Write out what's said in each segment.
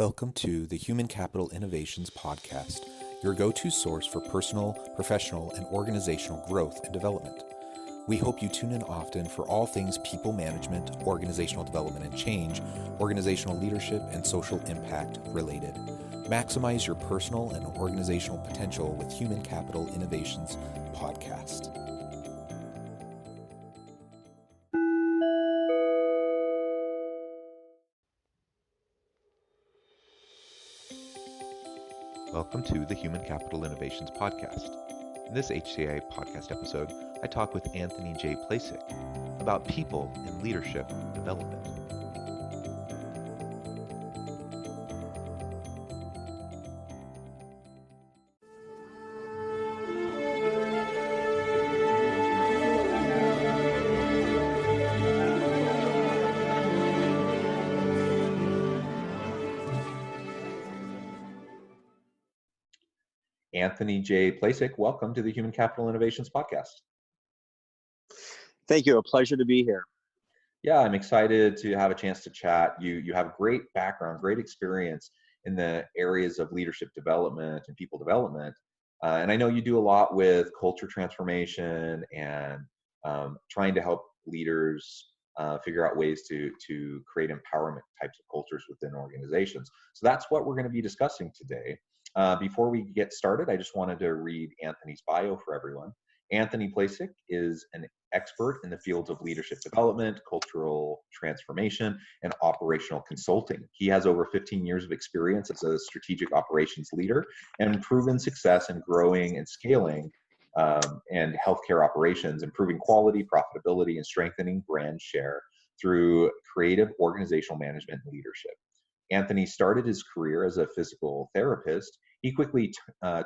Welcome to the Human Capital Innovations Podcast, your go-to source for personal, professional, and organizational growth and development. We hope you tune in often for all things people management, organizational development and change, organizational leadership, and social impact related. Maximize your personal and organizational potential with Human Capital Innovations Podcast. Welcome to the Human Capital Innovations Podcast. In this HCI podcast episode, I talk with Anthony J. Placek about people and leadership development. Anthony J. Placek, welcome to the Human Capital Innovations Podcast. Thank you. A pleasure to be here. Yeah, I'm excited to have a chance to chat. You have great background, great experience in the areas of leadership development and people development. And I know you do a lot with culture transformation and trying to help leaders figure out ways to create empowerment types of cultures within organizations. So that's what we're going to be discussing today. Before we get started, I just wanted to read Anthony's bio for everyone. Anthony Placek is an expert in the fields of leadership development, cultural transformation, and operational consulting. He has over 15 years of experience as a strategic operations leader and proven success in growing and scaling and healthcare operations, improving quality, profitability, and strengthening brand share through creative organizational management and leadership. Anthony started his career as a physical therapist. He quickly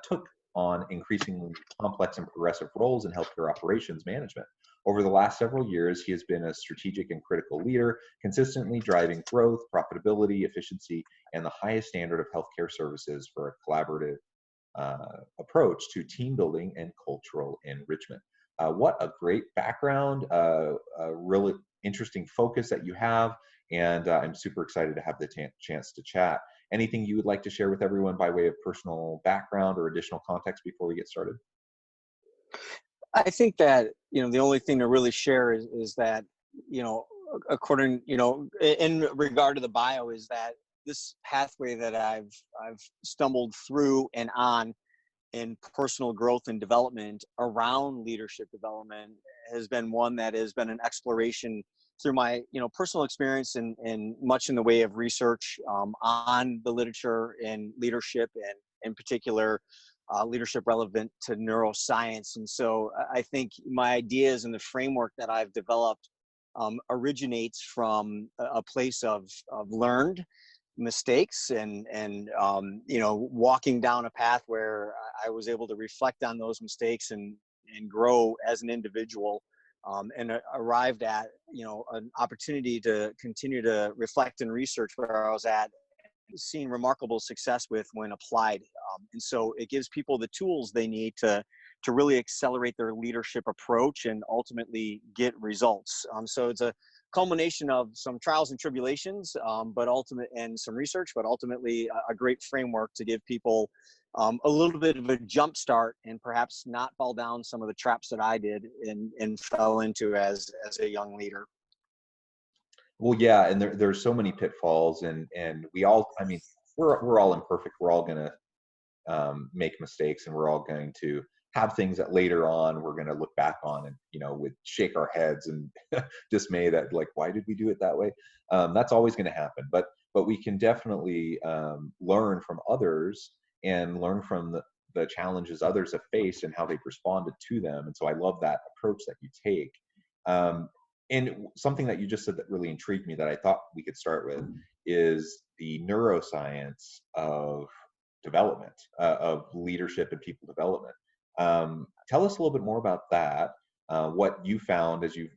took on increasingly complex and progressive roles in healthcare operations management. Over the last several years, he has been a strategic and critical leader, consistently driving growth, profitability, efficiency, and the highest standard of healthcare services for a collaborative approach to team building and cultural enrichment. What a great background, a really interesting focus that you have. And I'm super excited to have the chance to chat. Anything you would like to share with everyone by way of personal background or additional context before we get started? I think that, the only thing to really share is that, according, in regard to the bio, is that this pathway that I've stumbled through and on in personal growth and development around leadership development has been one that has been an exploration through my personal experience and much in the way of research on the literature and leadership, and in particular leadership relevant to neuroscience. And so I think my ideas and the framework that I've developed originates from a place of learned mistakes and walking down a path where I was able to reflect on those mistakes and grow as an individual. And arrived at, an opportunity to continue to reflect and research where I was at, seeing remarkable success with when applied. And so it gives people the tools they need to really accelerate their leadership approach and ultimately get results. So it's a culmination of some trials and tribulations, and some research, but ultimately a great framework to give people a little bit of a jump start and perhaps not fall down some of the traps that I did and fell into as a young leader. Well, yeah, and there's so many pitfalls, and we all, we're all imperfect. We're all going to make mistakes, and we're all going to have things that later on we're going to look back on and with shake our heads and dismay that, like, why did we do it that way? That's always going to happen, but we can definitely learn from others and learn from the challenges others have faced and how they've responded to them. And so I love that approach that you take. And something that you just said that really intrigued me that I thought we could start with is the neuroscience of development, of leadership and people development. Tell us a little bit more about that, what you found as you've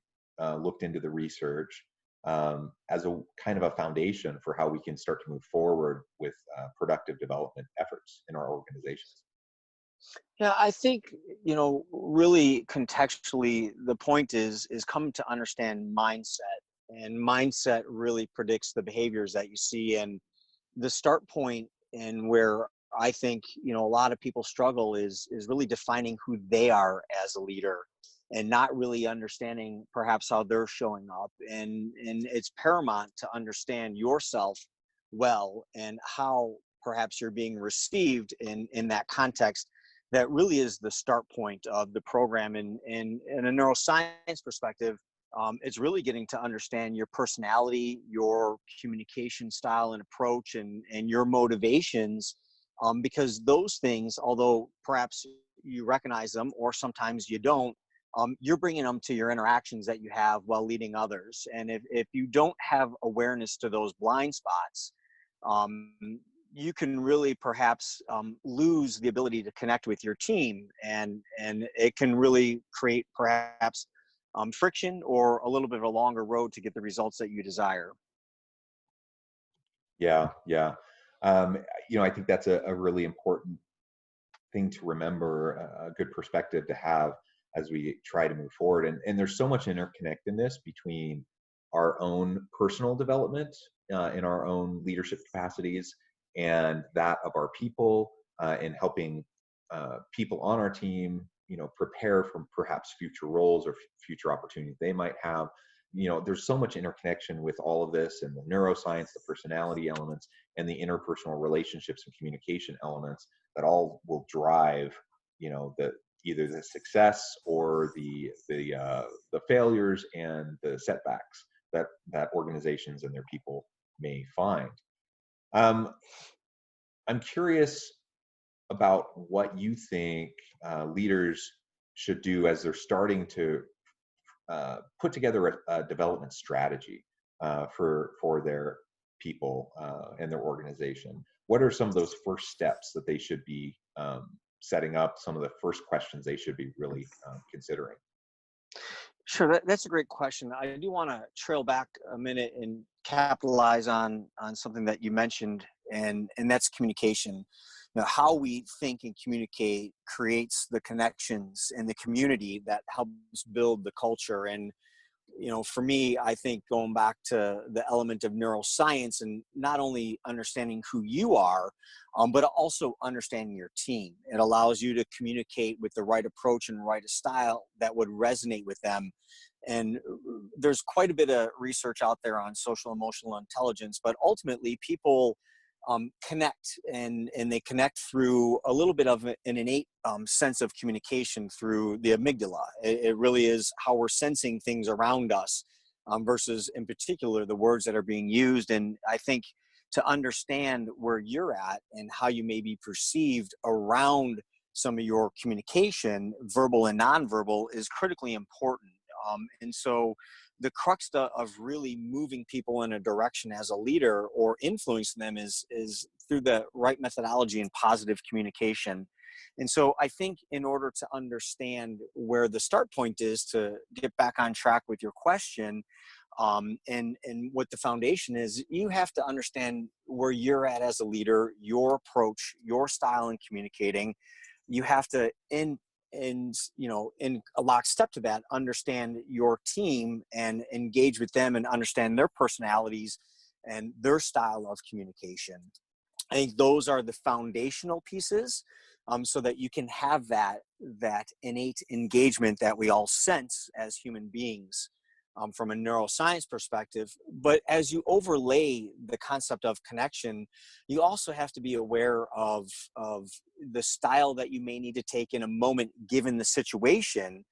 looked into the research, as a kind of a foundation for how we can start to move forward with productive development efforts in our organizations. Yeah, I think, really contextually, the point is come to understand mindset, and mindset really predicts the behaviors that you see. And the start point, and where I think, you know, a lot of people struggle is really defining who they are as a leader, and not really understanding perhaps how they're showing up. And it's paramount to understand yourself well, and how perhaps you're being received in that context. That really is the start point of the program. And in a neuroscience perspective, it's really getting to understand your personality, your communication style and approach, and your motivations, because those things, although perhaps you recognize them or sometimes you don't, you're bringing them to your interactions that you have while leading others. And if you don't have awareness to those blind spots, um, you can really perhaps lose the ability to connect with your team, and it can really create perhaps friction, or a little bit of a longer road to get the results that you desire. Yeah, yeah. Um, I think that's a really important thing to remember, a good perspective to have as we try to move forward. And there's so much interconnectedness between our own personal development in our own leadership capacities and that of our people, in helping people on our team, prepare for perhaps future roles or future opportunities they might have. There's so much interconnection with all of this, and the neuroscience, the personality elements, and the interpersonal relationships and communication elements that all will drive, the either the success or the failures and the setbacks that organizations and their people may find. Um, I'm curious about what you think leaders should do as they're starting to put together a development strategy for their people and their organization. What are some of those first steps that they should be setting up? Some of the first questions they should be really considering? Sure, that's a great question. I do want to trail back a minute and capitalize on something that you mentioned, and that's communication. You know, how we think and communicate creates the connections in the community that helps build the culture. And you know, for me, I think going back to the element of neuroscience, and not only understanding who you are, but also understanding your team. It allows you to communicate with the right approach and right style that would resonate with them. And there's quite a bit of research out there on social emotional intelligence, but ultimately people connect, and they connect through a little bit of an innate sense of communication through the amygdala. It really is how we're sensing things around us, versus in particular the words that are being used. And I think to understand where you're at and how you may be perceived around some of your communication, verbal and nonverbal, is critically important. And so the crux of really moving people in a direction as a leader or influencing them is through the right methodology and positive communication. And so I think in order to understand where the start point is, to get back on track with your question, and what the foundation is, you have to understand where you're at as a leader, your approach, your style in communicating. You have to in a lockstep to that, understand your team and engage with them and understand their personalities and their style of communication. I think those are the foundational pieces, so that you can have that innate engagement that we all sense as human beings, from a neuroscience perspective. But as you overlay the concept of connection, you also have to be aware of the style that you may need to take in a moment given the situation,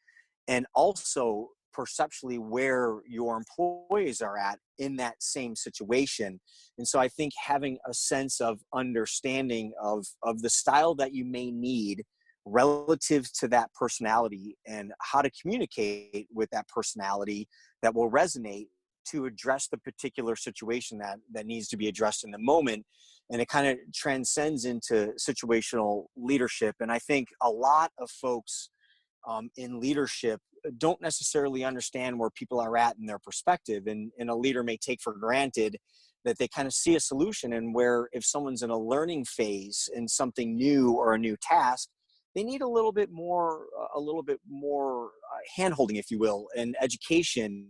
and also perceptually where your employees are at in that same situation. And so I think having a sense of understanding of the style that you may need relative to that personality, and how to communicate with that personality that will resonate to address the particular situation that needs to be addressed in the moment. And it kind of transcends into situational leadership. And I think a lot of folks in leadership don't necessarily understand where people are at in their perspective. And a leader may take for granted that they kind of see a solution, and where if someone's in a learning phase in something new or a new task, they need a little bit more hand-holding, if you will, and education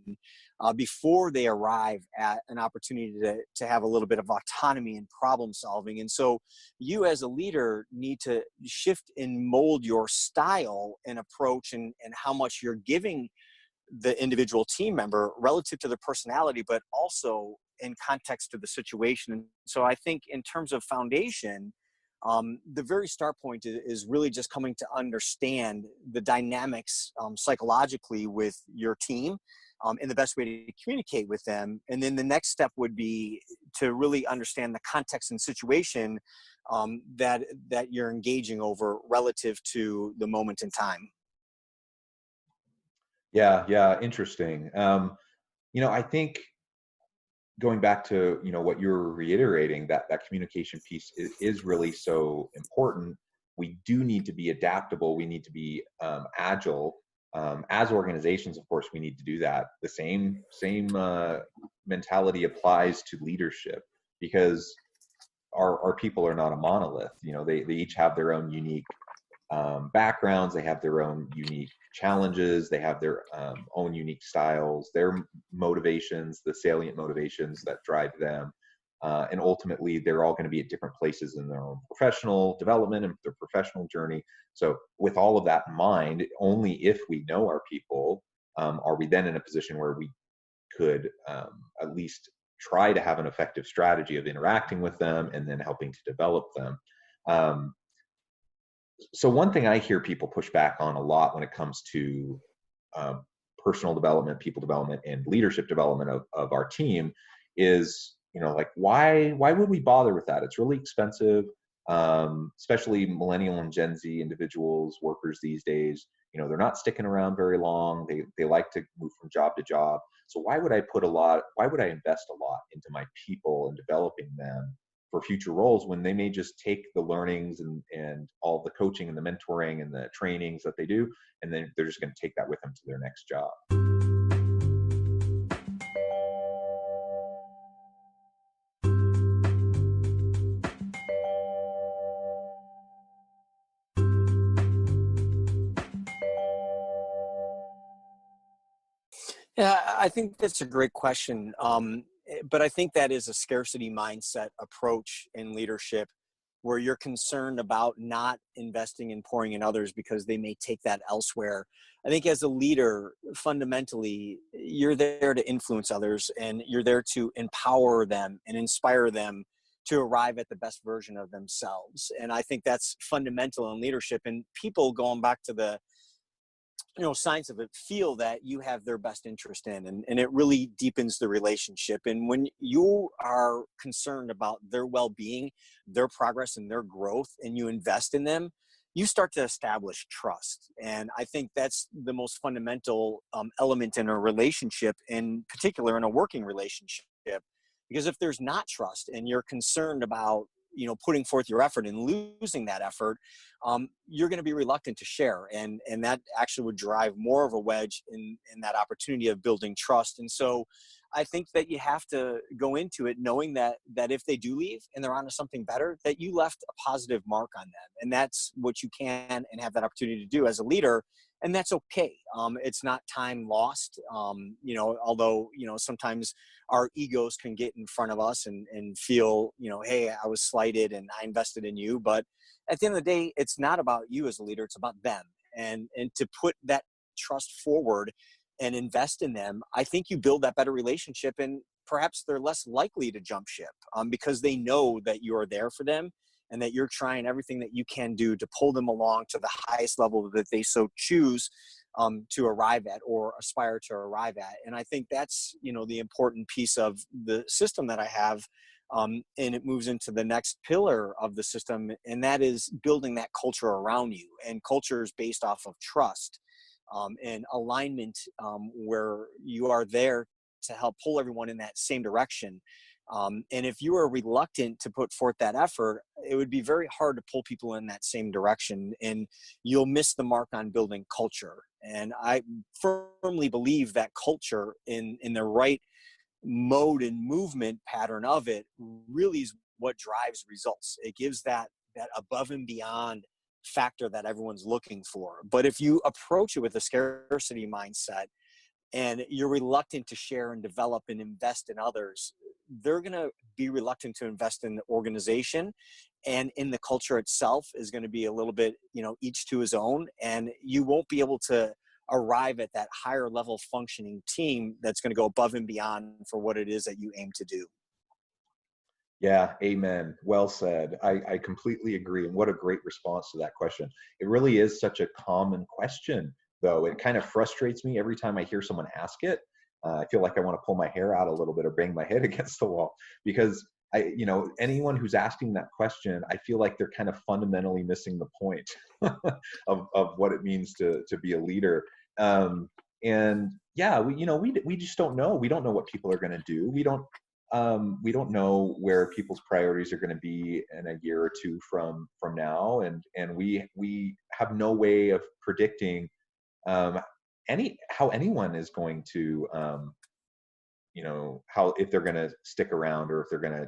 before they arrive at an opportunity to have a little bit of autonomy and problem solving. And so you as a leader need to shift and mold your style and approach, and how much you're giving the individual team member relative to their personality, but also in context to the situation. And so I think in terms of foundation, the very start point is really just coming to understand the dynamics psychologically with your team, and the best way to communicate with them. And then the next step would be to really understand the context and situation that you're engaging over relative to the moment in time. Yeah, yeah, interesting. I think going back to what you're reiterating, that communication piece is really so important. We do need to be adaptable. We need to be agile. As organizations, of course, we need to do that. The same mentality applies to leadership, because our people are not a monolith. They each have their own unique backgrounds. They have their own unique challenges. They have their own unique styles, their motivations, the salient motivations that drive them. And ultimately, they're all going to be at different places in their own professional development and their professional journey. So with all of that in mind, only if we know our people are we then in a position where we could at least try to have an effective strategy of interacting with them and then helping to develop them. So one thing I hear people push back on a lot when it comes to uh, personal development, people development, and leadership development of our team is, like, why would we bother with that? It's really expensive, especially millennial and Gen Z individuals, workers these days. They're not sticking around very long. They like to move from job to job. So why would I invest a lot into my people and developing them for future roles, when they may just take the learnings and all the coaching and the mentoring and the trainings that they do, and then they're just going to take that with them to their next job? Yeah, I think that's a great question. But I think that is a scarcity mindset approach in leadership, where you're concerned about not investing and pouring in others because they may take that elsewhere. I think as a leader, fundamentally, you're there to influence others, and you're there to empower them and inspire them to arrive at the best version of themselves. And I think that's fundamental in leadership. And people, going back to the signs of it, feel that you have their best interest in, and it really deepens the relationship. And when you are concerned about their well-being, their progress, and their growth, and you invest in them, you start to establish trust. And I think that's the most fundamental element in a relationship, in particular in a working relationship. Because if there's not trust, and you're concerned about putting forth your effort and losing that effort, you're going to be reluctant to share, and that actually would drive more of a wedge in that opportunity of building trust. And so I think that you have to go into it knowing that if they do leave and they're onto something better, that you left a positive mark on them, and that's what you can and have that opportunity to do as a leader. And that's okay. It's not time lost. Although sometimes our egos can get in front of us and feel, hey, I was slighted and I invested in you. But at the end of the day, it's not about you as a leader, it's about them. And to put that trust forward and invest in them, I think you build that better relationship, and perhaps they're less likely to jump ship because they know that you are there for them, and that you're trying everything that you can do to pull them along to the highest level that they so choose to arrive at or aspire to arrive at. And I think that's, the important piece of the system that I have. And it moves into the next pillar of the system, and that is building that culture around you. And culture is based off of trust and alignment, where you are there to help pull everyone in that same direction. And if you are reluctant to put forth that effort, it would be very hard to pull people in that same direction, and you'll miss the mark on building culture. And I firmly believe that culture in the right mode and movement pattern of it really is what drives results. It gives that above and beyond factor that everyone's looking for. But if you approach it with a scarcity mindset and you're reluctant to share and develop and invest in others, they're going to be reluctant to invest in the organization, and in the culture itself is going to be a little bit, each to his own. And you won't be able to arrive at that higher level functioning team that's going to go above and beyond for what it is that you aim to do. Yeah, amen. Well said. I completely agree. And what a great response to that question. It really is such a common question, though. It kind of frustrates me every time I hear someone ask it. I feel like I want to pull my hair out a little bit or bang my head against the wall, because anyone who's asking that question, I feel like they're kind of fundamentally missing the point of what it means to be a leader. And yeah, we just don't know. We don't know what people are going to do. We don't know where people's priorities are going to be in a year or two from now, and we have no way of predicting how anyone is going to how, if they're going to stick around or if they're going to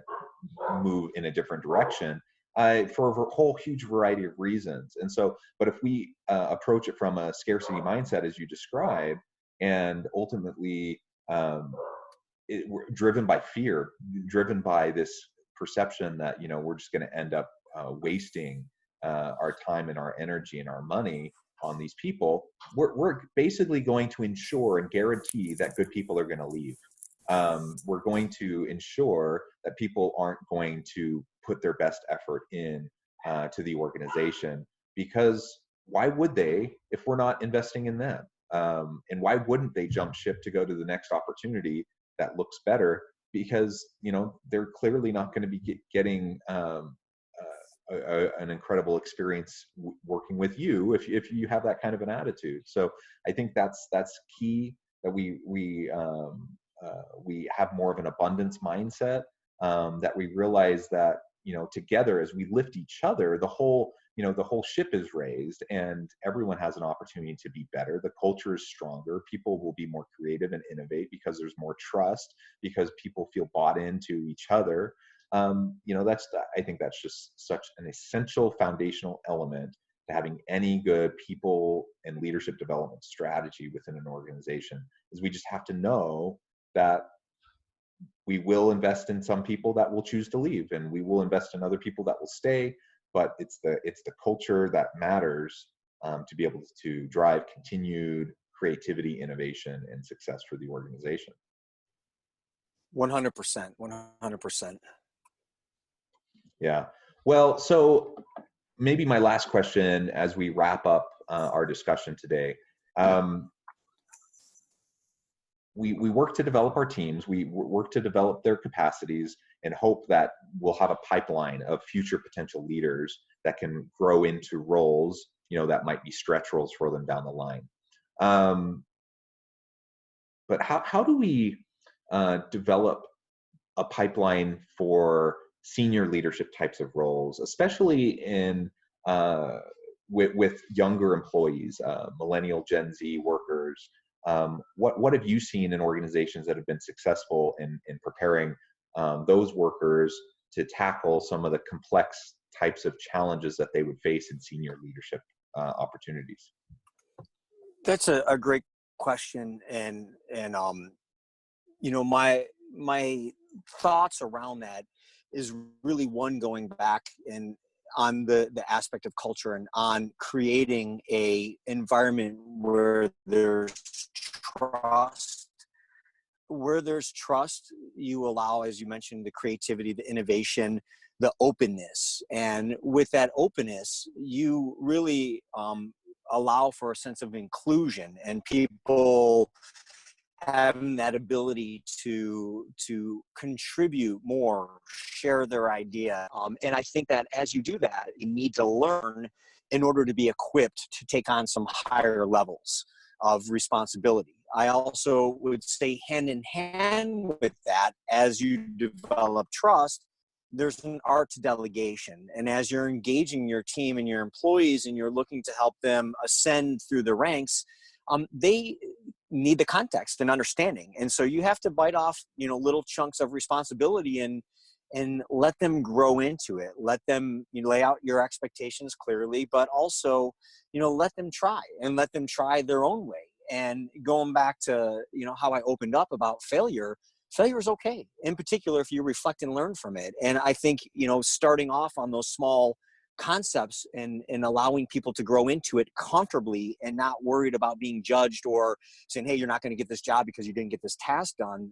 move in a different direction, for a whole huge variety of reasons. And so, but if we approach it from a scarcity mindset, as you described, and ultimately we're driven by fear, driven by this perception that we're just going to end up wasting our time and our energy and our money on these people, we're basically going to ensure and guarantee that good people are going to leave. We're going to ensure that people aren't going to put their best effort in to the organization, because why would they if we're not investing in them? And why wouldn't they jump ship to go to the next opportunity that looks better? Because they're clearly not going to be getting an incredible experience working with you if you have that kind of an attitude. So I think that's key, that we have more of an abundance mindset, that we realize that together, as we lift each other, the whole ship is raised, and everyone has an opportunity to be better. The culture is stronger. People will be more creative and innovate because there's more trust, because people feel bought into each other. I think that's just such an essential foundational element to having any good people and leadership development strategy within an organization, is we just have to know that we will invest in some people that will choose to leave, and we will invest in other people that will stay. But it's the culture that matters, to be able to drive continued creativity, innovation, and success for the organization. 100%. 100%. Yeah. Well, so maybe my last question as we wrap up our discussion today. We work to develop our teams, we work to develop their capacities, and hope that we'll have a pipeline of future potential leaders that can grow into roles, that might be stretch roles for them down the line. But how do we develop a pipeline for senior leadership types of roles, especially in with younger employees, millennial, Gen Z workers? What have you seen in organizations that have been successful in preparing those workers to tackle some of the complex types of challenges that they would face in senior leadership opportunities? That's a great question, and my thoughts around that is really one, going back and on the aspect of culture, and on creating a environment where there's trust. Where there's trust, you allow, as you mentioned, the creativity, the innovation, the openness. And with that openness, you really allow for a sense of inclusion, and people having that ability to contribute more, share their idea. And I think that as you do that, you need to learn in order to be equipped to take on some higher levels of responsibility. I also would say hand in hand with that, as you develop trust, there's an art to delegation. And as you're engaging your team and your employees, and you're looking to help them ascend through the ranks, they need the context and understanding. And so you have to bite off, little chunks of responsibility, and and let them grow into it. Let them lay out your expectations clearly, but also, let them try and let them try their own way. And going back to, how I opened up about failure is okay. In particular, if you reflect and learn from it. And I think, starting off on those small concepts and allowing people to grow into it comfortably and not worried about being judged or saying, hey, you're not going to get this job because you didn't get this task done,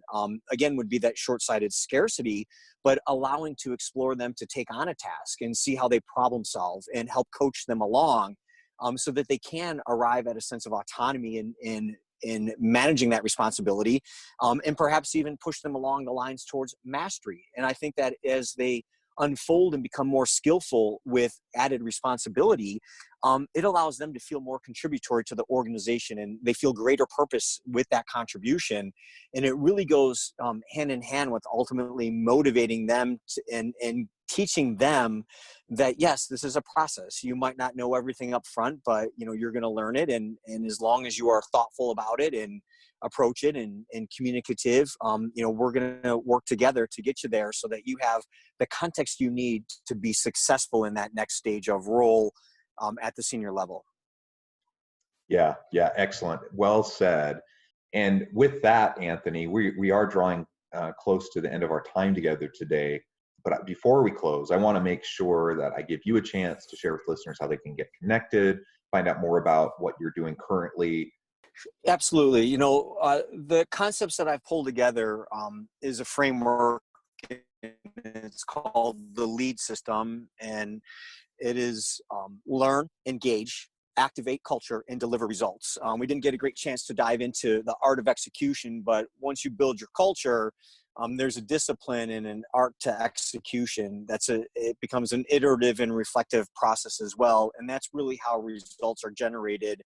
again, would be that short-sighted scarcity, but allowing to explore them to take on a task and see how they problem solve and help coach them along, so that they can arrive at a sense of autonomy in managing that responsibility, and perhaps even push them along the lines towards mastery. And I think that as they unfold and become more skillful with added responsibility, it allows them to feel more contributory to the organization, and they feel greater purpose with that contribution. And it really goes hand in hand with ultimately motivating them and teaching them that, yes, this is a process. You might not know everything up front, but you're going to learn it. And as long as you are thoughtful about it and approach it and communicative, we're going to work together to get you there so that you have the context you need to be successful in that next stage of role at the senior level. Yeah, excellent. Well said. And with that, Anthony, we are drawing close to the end of our time together today. But before we close, I want to make sure that I give you a chance to share with listeners how they can get connected, find out more about what you're doing currently. Absolutely. The concepts that I've pulled together is a framework. It's called the LEAD system, and it is learn, engage, activate culture, and deliver results. We didn't get a great chance to dive into the art of execution, but once you build your culture, there's a discipline and an art to execution. It becomes an iterative and reflective process as well. And that's really how results are generated.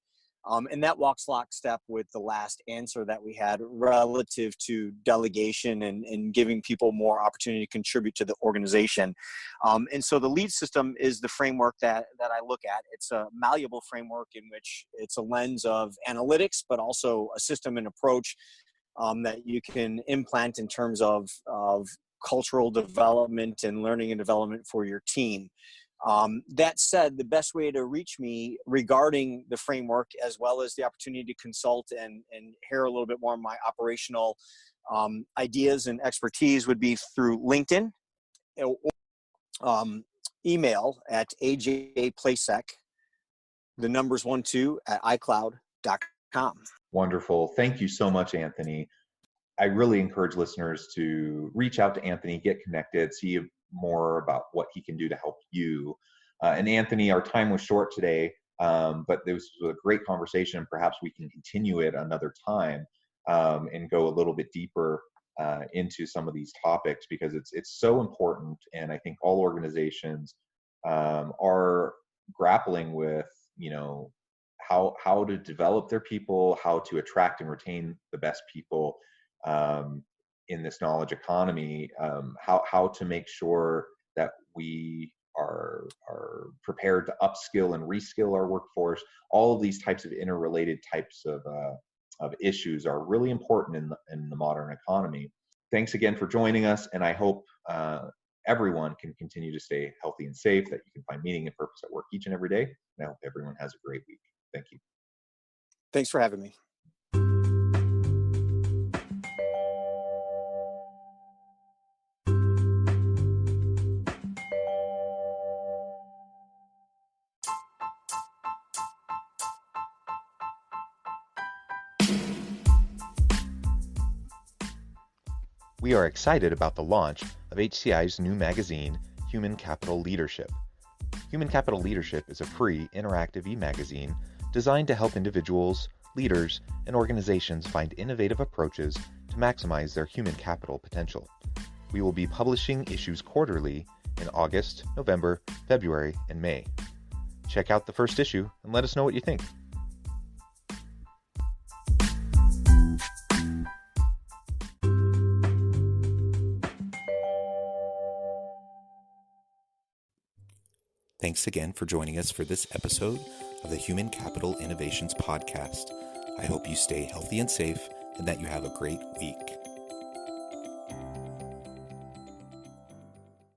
And that walks lockstep with the last answer that we had relative to delegation and giving people more opportunity to contribute to the organization. And so the LEAD system is the framework that I look at. It's a malleable framework in which it's a lens of analytics, but also a system and approach that you can implant in terms of cultural development and learning and development for your team. That said, the best way to reach me regarding the framework, as well as the opportunity to consult and hear a little bit more of my operational ideas and expertise, would be through LinkedIn, or email at ajplacek, the numbers 12 at icloud.com. Wonderful. Thank you so much, Anthony. I really encourage listeners to reach out to Anthony, get connected, see more about what he can do to help you. And Anthony, our time was short today, but this was a great conversation. Perhaps we can continue it another time and go a little bit deeper into some of these topics, because it's so important. And I think all organizations are grappling with, how to develop their people, how to attract and retain the best people in this knowledge economy, how to make sure that we are prepared to upskill and reskill our workforce. All of these types of interrelated types of issues are really important in the modern economy. Thanks again for joining us, and I hope everyone can continue to stay healthy and safe, that you can find meaning and purpose at work each and every day. And I hope everyone has a great week. Thank you. Thanks for having me. We are excited about the launch of HCI's new magazine, Human Capital Leadership. Human Capital Leadership is a free, interactive e-magazine designed to help individuals, leaders, and organizations find innovative approaches to maximize their human capital potential. We will be publishing issues quarterly in August, November, February, and May. Check out the first issue and let us know what you think. Thanks again for joining us for this episode of the Human Capital Innovations Podcast. I hope you stay healthy and safe and that you have a great week.